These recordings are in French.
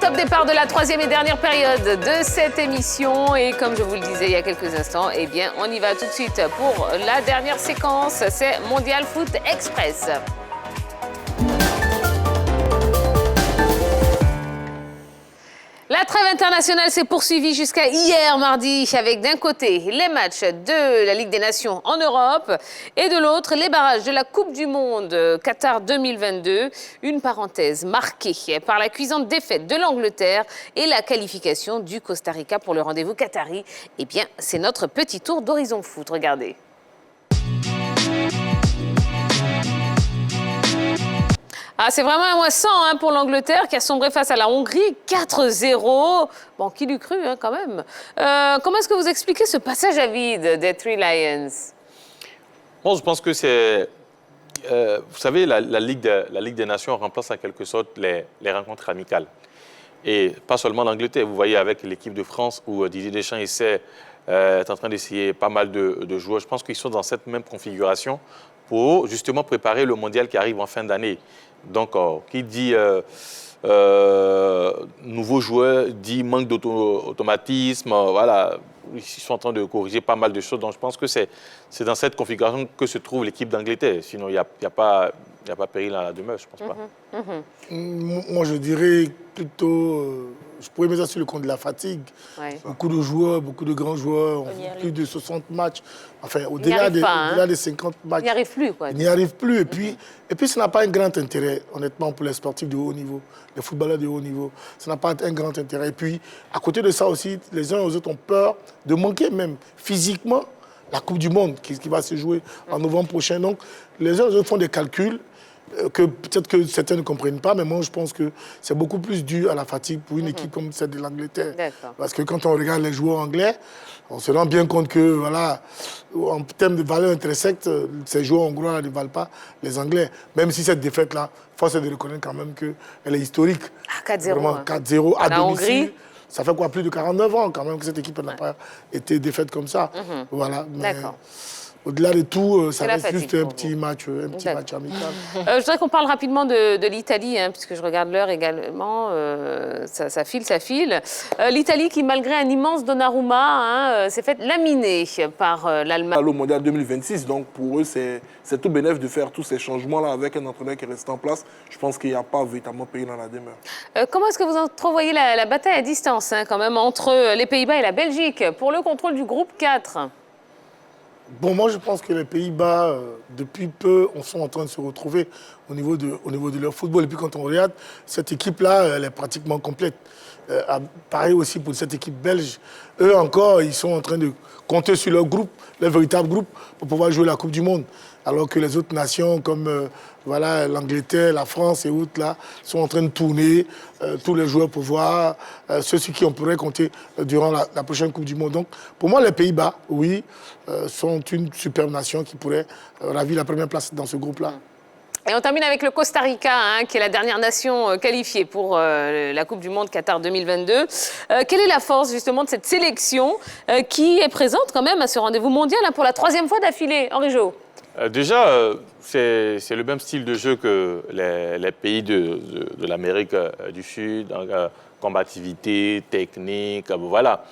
top départ de la troisième et dernière période de cette émission. Et comme je vous le disais il y a quelques instants, eh bien, on y va tout de suite pour la dernière séquence. C'est Mondial Foot Express. La trêve internationale s'est poursuivie jusqu'à hier mardi avec d'un côté les matchs de la Ligue des Nations en Europe et de l'autre les barrages de la Coupe du Monde Qatar 2022. Une parenthèse marquée par la cuisante défaite de l'Angleterre et la qualification du Costa Rica pour le rendez-vous qatari. Eh bien, c'est notre petit tour d'horizon foot. Regardez. Ah, c'est vraiment un mois sans pour l'Angleterre qui a sombré face à la Hongrie, 4-0. Bon, qui l'eût cru quand même. Comment est-ce que vous expliquez ce passage à vide des Three Lions? Bon, je pense que c'est... vous savez, la Ligue des Nations remplace en quelque sorte les rencontres amicales. Et pas seulement l'Angleterre. Vous voyez avec l'équipe de France où Didier Deschamps est en train d'essayer pas mal de joueurs. Je pense qu'ils sont dans cette même configuration pour justement préparer le mondial qui arrive en fin d'année. Donc, qui dit nouveaux joueurs, dit manque d'automatisme, voilà, ils sont en train de corriger pas mal de choses. Donc, je pense que c'est dans cette configuration que se trouve l'équipe d'Angleterre. Sinon, il n'y a pas péril à la demeure, je ne pense pas. Moi, je dirais plutôt, je pourrais mettre ça sur le compte de la fatigue. Ouais. Beaucoup de joueurs, beaucoup de grands joueurs ont plus de 60 matchs. Enfin, au-delà des 50 matchs. Ils n'y arrivent plus, quoi. Ils n'y arrivent plus. Et puis, ça n'a pas un grand intérêt, honnêtement, pour les sportifs de haut niveau, les footballeurs de haut niveau. Ça n'a pas un grand intérêt. Et puis, à côté de ça aussi, les uns et les autres ont peur de manquer même physiquement la Coupe du Monde qui va se jouer en novembre prochain. Donc, les uns et les autres font des calculs que peut-être que certains ne comprennent pas, mais moi, je pense que c'est beaucoup plus dû à la fatigue pour une équipe comme celle de l'Angleterre. Parce que quand on regarde les joueurs anglais, on se rend bien compte que, voilà, en termes de valeur intrinsèque, ces joueurs hongrois ne valent pas les Anglais. Même si cette défaite-là, force est de reconnaître quand même qu'elle est historique. 4-0. Vraiment, 4-0 à domicile. Ça fait quoi, plus de 49 ans quand même que cette équipe n'a pas été défaite comme ça. Voilà. D'accord. Au-delà de tout, ça reste juste un petit match amical. Je voudrais qu'on parle rapidement de l'Italie, puisque je regarde l'heure également. Ça file. L'Italie qui, malgré un immense Donnarumma, s'est fait laminer par l'Allemagne. Au Mondial 2026, donc pour eux, c'est tout bénéf de faire tous ces changements-là avec un entraîneur qui reste en place. Je pense qu'il n'y a pas véritablement payé dans la demeure. Comment est-ce que vous entrevoyez la bataille à distance, quand même, entre les Pays-Bas et la Belgique, pour le contrôle du groupe 4 ? Bon, moi, je pense que les Pays-Bas, depuis peu, sont en train de se retrouver au niveau de leur football. Et puis, quand on regarde, cette équipe-là, elle est pratiquement complète. Pareil aussi pour cette équipe belge. Eux encore, ils sont en train de compter sur leur groupe, leur véritable groupe, pour pouvoir jouer la Coupe du Monde. Alors que les autres nations, comme voilà, l'Angleterre, la France et autres, là, sont en train de tourner tous les joueurs pour voir ceux sur qui on pourrait compter durant la prochaine Coupe du Monde. Donc, pour moi, les Pays-Bas, oui, sont une superbe nation qui pourrait ravir la première place dans ce groupe-là. Et on termine avec le Costa Rica, qui est la dernière nation qualifiée pour la Coupe du Monde Qatar 2022. Quelle est la force justement de cette sélection qui est présente quand même à ce rendez-vous mondial pour la 3e fois d'affilée, Henri Jo? Déjà, c'est le même style de jeu que les pays de l'Amérique du Sud, donc, combativité, technique, voilà.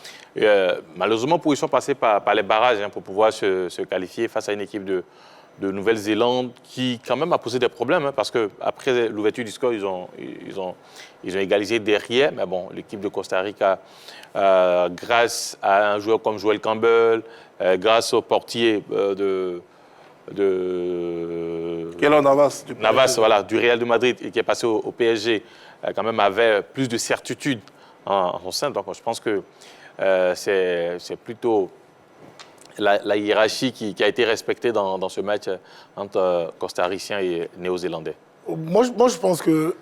Malheureusement, pour ils sont passés par les barrages pour pouvoir se qualifier face à une équipe de Nouvelle-Zélande qui quand même a posé des problèmes parce qu'après l'ouverture du score, ils ont égalisé derrière. Mais bon, l'équipe de Costa Rica, grâce à un joueur comme Joel Campbell, grâce au portier Keylor Navas, voilà, du Real de Madrid et qui est passé au PSG, quand même avait plus de certitude en son sein. Donc je pense que c'est plutôt la hiérarchie qui a été respectée dans ce match entre Costariciens et Néo-Zélandais. Moi, je pense qu'une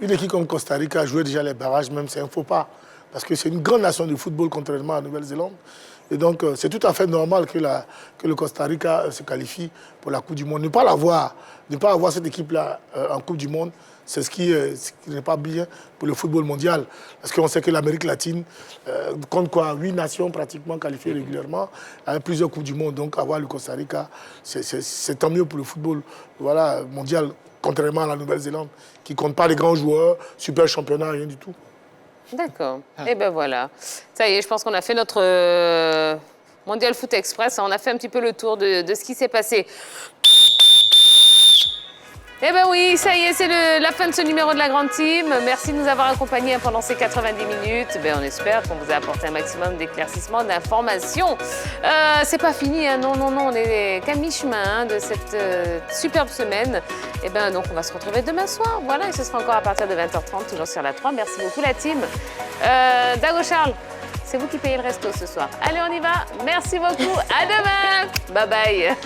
équipe comme Costa Rica a joué déjà les barrages, même c'est un faux pas. Parce que c'est une grande nation de football, contrairement à la Nouvelle-Zélande. Et donc, c'est tout à fait normal que le Costa Rica se qualifie pour la Coupe du Monde. Ne pas avoir cette équipe-là en Coupe du Monde, c'est ce qui n'est pas bien pour le football mondial. Parce qu'on sait que l'Amérique latine compte 8 nations pratiquement qualifiées régulièrement, avec plusieurs Coupes du Monde. Donc, avoir le Costa Rica, c'est tant mieux pour le football mondial, contrairement à la Nouvelle-Zélande, qui ne compte pas les grands joueurs, super championnat, rien du tout. D'accord. Et ben voilà. Ça y est, je pense qu'on a fait notre Mondial Foot Express. On a fait un petit peu le tour de ce qui s'est passé. Eh ben oui, ça y est, c'est la fin de ce numéro de la Grande Team. Merci de nous avoir accompagnés pendant ces 90 minutes. Ben, on espère qu'on vous a apporté un maximum d'éclaircissements, d'informations. C'est pas fini, hein. Non, on est qu'à mi-chemin de cette superbe semaine. Eh ben donc, on va se retrouver demain soir. Voilà, et ce sera encore à partir de 20h30, toujours sur la 3. Merci beaucoup, la team. Dago Charles, c'est vous qui payez le resto ce soir. Allez, on y va. Merci beaucoup. À demain. Bye bye.